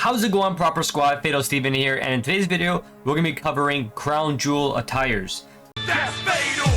How's it going, Proper Squad? Fatal Steven here, and in today's video, we're going to be covering Crown Jewel attires. That's fatal!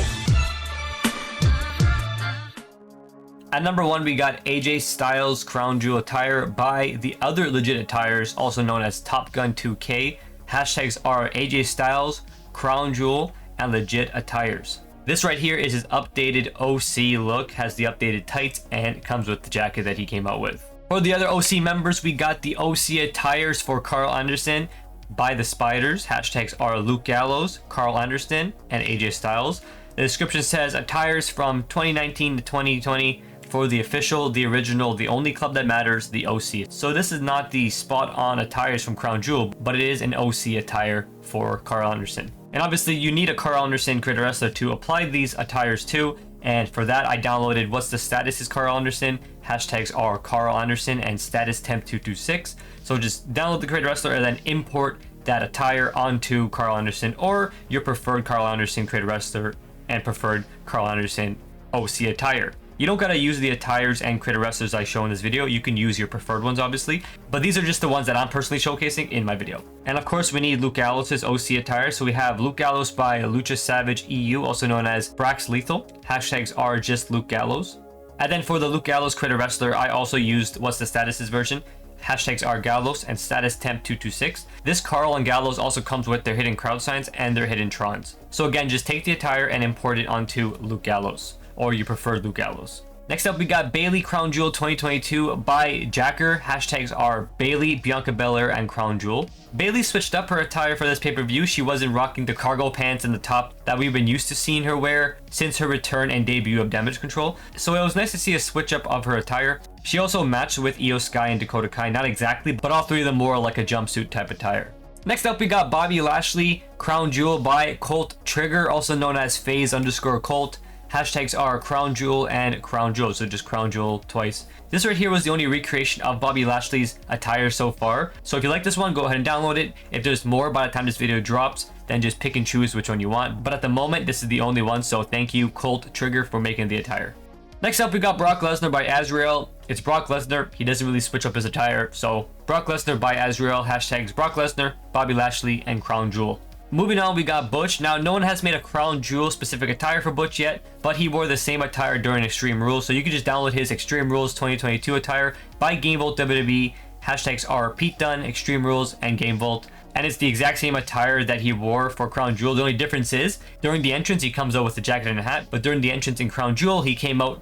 At number 1, we got AJ Styles Crown Jewel attire by the other legit attires, also known as Top Gun 2K. Hashtags are AJ Styles, Crown Jewel, and legit attires. This right here is his updated OC look, has the updated tights, and it comes with the jacket that he came out with. For the other OC members, we got the OC attires for Carl Anderson by the Spiders. Hashtags are Luke Gallows, Carl Anderson, and AJ Styles. The description says attires from 2019 to 2020 for the official, the original, the only club that matters, the OC. So this is not the spot-on attires from Crown Jewel, but it is an OC attire for Carl Anderson. And obviously you need a Carl Anderson creator wrestler to apply these attires to, and for that I downloaded What's the Status is Carl Anderson. Hashtags are Carl Anderson and status temp226. So just download the creator wrestler and then import that attire onto Carl Anderson or your preferred Carl Anderson creator wrestler and preferred Carl Anderson OC attire. You don't gotta use the attires and creator wrestlers I show in this video. You can use your preferred ones, obviously, but these are just the ones that I'm personally showcasing in my video. And of course, we need Luke Gallows' OC attire. So we have Luke Gallows by Lucha Savage EU, also known as Brax Lethal. Hashtags are just Luke Gallows. And then for the Luke Gallows creator wrestler, I also used What's the Status is version. Hashtags are Gallows and status temp226. This Carl and Gallows also comes with their hidden crowd signs and their hidden trons. So again, just take the attire and import it onto Luke Gallows, or you prefer Luke Gallows. Next up, we got Bayley Crown Jewel 2022 by Jacker. Hashtags are Bayley, Bianca Belair, and Crown Jewel. Bayley switched up her attire for this pay-per-view. She wasn't rocking the cargo pants and the top that we've been used to seeing her wear since her return and debut of Damage Control. So it was nice to see a switch up of her attire. She also matched with Io Sky and Dakota Kai, not exactly, but all three of them more like a jumpsuit type attire. Next up, we got Bobby Lashley Crown Jewel by Colt Trigger, also known as FaZe_Colt. Hashtags are Crown Jewel and Crown Jewel, so just Crown Jewel twice. This right here was the only recreation of Bobby Lashley's attire so far. So if you like this one, go ahead and download it. If there's more by the time this video drops, then just pick and choose which one you want. But at the moment, this is the only one, so thank you, Colt Trigger, for making the attire. Next up, we got Brock Lesnar by Azrael. It's Brock Lesnar. He doesn't really switch up his attire. So Brock Lesnar by Azrael, hashtags Brock Lesnar, Bobby Lashley, and Crown Jewel. Moving on, we got Butch. Now, no one has made a Crown Jewel specific attire for Butch yet, but he wore the same attire during Extreme Rules, so you can just download his Extreme Rules 2022 attire by GameVolt WWE. Hashtags are Pete Dunne, Extreme Rules, and GameVolt. And it's the exact same attire that he wore for Crown Jewel. The only difference is, during the entrance, he comes out with a jacket and a hat, but during the entrance in Crown Jewel, he came out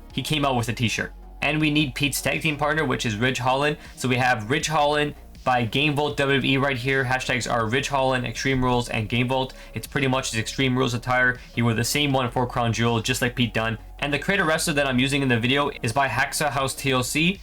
with a t-shirt. And we need Pete's tag team partner, which is Ridge Holland. So we have Ridge Holland by GameVolt WWE right here. Hashtags are Ridge Holland, Extreme Rules, and GameVolt. It's pretty much his Extreme Rules attire. He wore the same one for Crown Jewel, just like Pete Dunne. And the creator wrestler that I'm using in the video is by Hacksaw House TLC.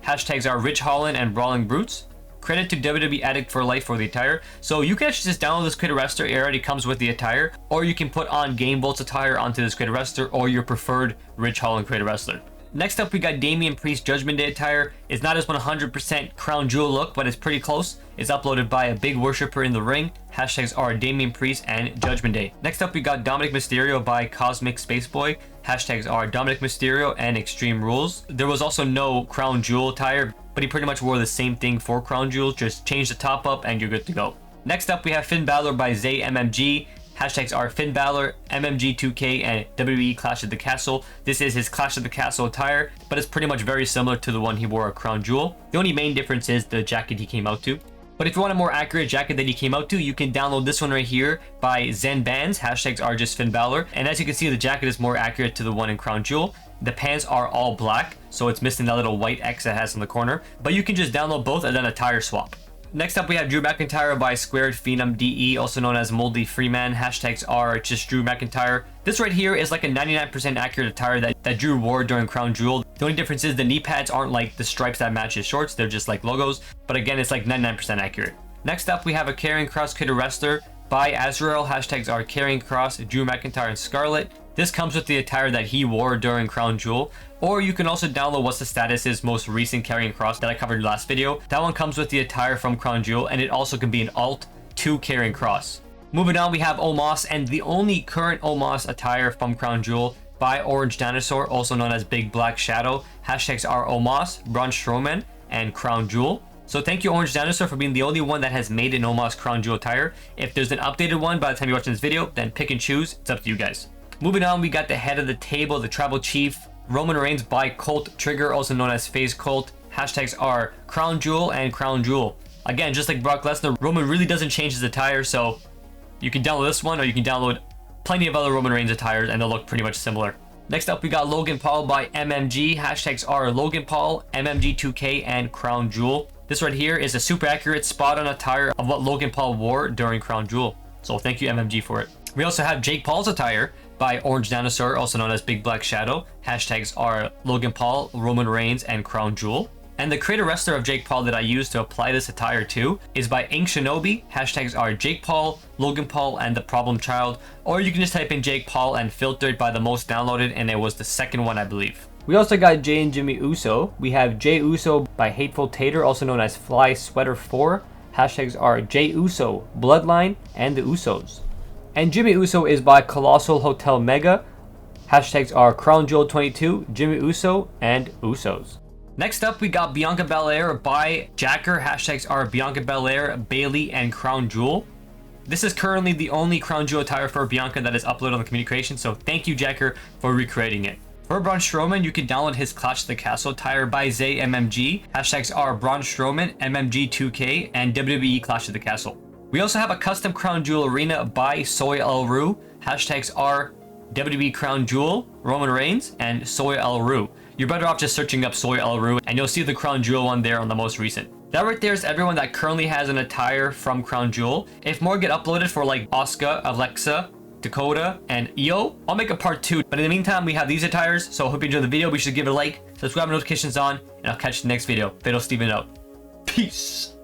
Hashtags are Ridge Holland and Brawling Brutes. Credit to WWE Addict for Life for the attire. So you can actually just download this creator wrestler. It already comes with the attire, or you can put on GameVolt's attire onto this creator wrestler or your preferred Ridge Holland creator wrestler. Next up, we got Damian Priest Judgment Day attire. It's not his 100% Crown Jewel look, but it's pretty close. It's uploaded by a big worshiper in the ring. Hashtags are Damian Priest and Judgment Day. Next up, we got Dominic Mysterio by Cosmic Space Boy. Hashtags are Dominic Mysterio and Extreme Rules. There was also no Crown Jewel attire, but he pretty much wore the same thing for Crown Jewel. Just change the top up and you're good to go. Next up, we have Finn Balor by Zay MMG. Hashtags are Finn Balor, MMG 2K, and WWE Clash at the Castle. This is his Clash at the Castle attire, but it's pretty much very similar to the one he wore at Crown Jewel. The only main difference is the jacket he came out to. But if you want a more accurate jacket that he came out to, you can download this one right here by Zen Bands. Hashtags are just Finn Balor. And as you can see, the jacket is more accurate to the one in Crown Jewel. The pants are all black, so it's missing that little white X it has in the corner. But you can just download both and then attire swap. Next up, we have Drew McIntyre by Squared Phenom DE, also known as Moldy Freeman. Hashtags are just Drew McIntyre. This right here is like a 99% accurate attire that Drew wore during Crown Jewel. The only difference is the knee pads aren't like the stripes that match his shorts. They're just like logos. But again, it's like 99% accurate. Next up, we have a Karrion Kross creator wrestler by Azrael. Hashtags are Karrion Kross, Drew McIntyre, and Scarlett. This comes with the attire that he wore during Crown Jewel. Or you can also download What's the Status' most recent Karrion Kross that I covered in the last video. That one comes with the attire from Crown Jewel, and it also can be an alt to Karrion Kross. Moving on, we have Omos, and the only current Omos attire from Crown Jewel by Orange Dinosaur, also known as Big Black Shadow. Hashtags are Omos, Braun Strowman, and Crown Jewel. So thank you Orange Dinosaur for being the only one that has made an Omos Crown Jewel attire. If there's an updated one by the time you're watching this video, then pick and choose. It's up to you guys. Moving on, we got the head of the table, the Tribal Chief, Roman Reigns by Colt Trigger, also known as FaZe Colt. Hashtags are Crown Jewel and Crown Jewel. Again, just like Brock Lesnar, Roman really doesn't change his attire, so you can download this one or you can download plenty of other Roman Reigns attires and they'll look pretty much similar. Next up, we got Logan Paul by MMG. Hashtags are Logan Paul, MMG2K, and Crown Jewel. This right here is a super accurate spot on attire of what Logan Paul wore during Crown Jewel. So thank you MMG for it. We also have Jake Paul's attire by Orange Dinosaur, also known as Big Black Shadow. Hashtags are Logan Paul, Roman Reigns, and Crown Jewel. And the creator wrestler of Jake Paul that I used to apply this attire to is by Ink Shinobi. Hashtags are Jake Paul, Logan Paul, and The Problem Child. Or you can just type in Jake Paul and filter it by the most downloaded, and it was the second one, I believe. We also got Jay and Jimmy Uso. We have Jay Uso by Hateful Tater, also known as Fly Sweater 4. Hashtags are Jay Uso, Bloodline, and the Usos. And Jimmy Uso is by Colossal Hotel Mega. Hashtags are Crown Jewel 22, Jimmy Uso, and Usos. Next up, we got Bianca Belair by Jacker. Hashtags are Bianca Belair, Bailey, and Crown Jewel. This is currently the only Crown Jewel attire for Bianca that is uploaded on the community creation, so thank you, Jacker, for recreating it. For Braun Strowman, you can download his Clash of the Castle attire by Zay MMG. Hashtags are Braun Strowman, MMG2K, and WWE Clash of the Castle. We also have a custom Crown Jewel arena by Soy El Ru. Hashtags are WWE Crown Jewel, Roman Reigns, and Soy El Ru. You're better off just searching up Soy El Ru and you'll see the Crown Jewel one there on the most recent. That right there is everyone that currently has an attire from Crown Jewel. If more get uploaded for like Asuka, Alexa, Dakota, and Io, I'll make a part 2. But in the meantime, we have these attires, so I hope you enjoyed the video. Be sure to give it a like, subscribe, notifications on, and I'll catch you in the next video. Fatal Steven out. Peace.